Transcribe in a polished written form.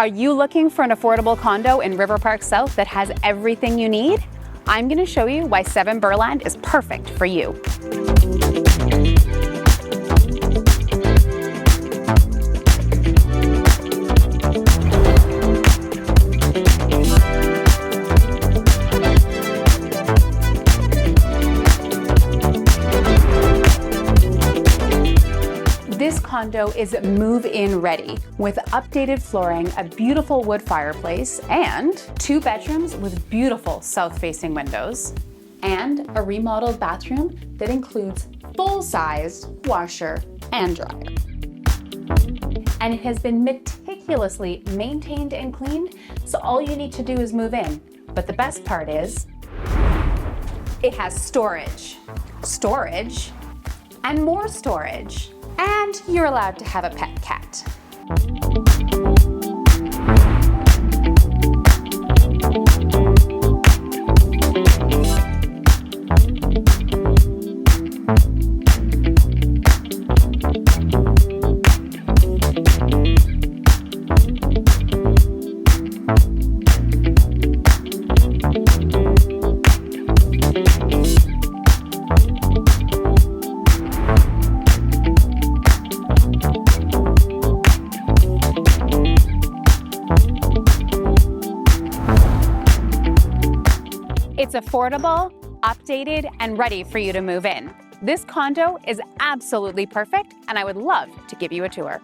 Are you looking for an affordable condo in River Park South that has everything you need? I'm going to show you why 7 Burland is perfect for you. This condo is move-in ready with updated flooring, a beautiful wood fireplace, and 2 bedrooms with beautiful south-facing windows, and a remodeled bathroom that includes full-sized washer and dryer. And it has been meticulously maintained and cleaned, so all you need to do is move in. But the best part is, it has storage, and more storage. And you're allowed to have a pet cat. It's affordable, updated, and ready for you to move in. This condo is absolutely perfect, and I would love to give you a tour.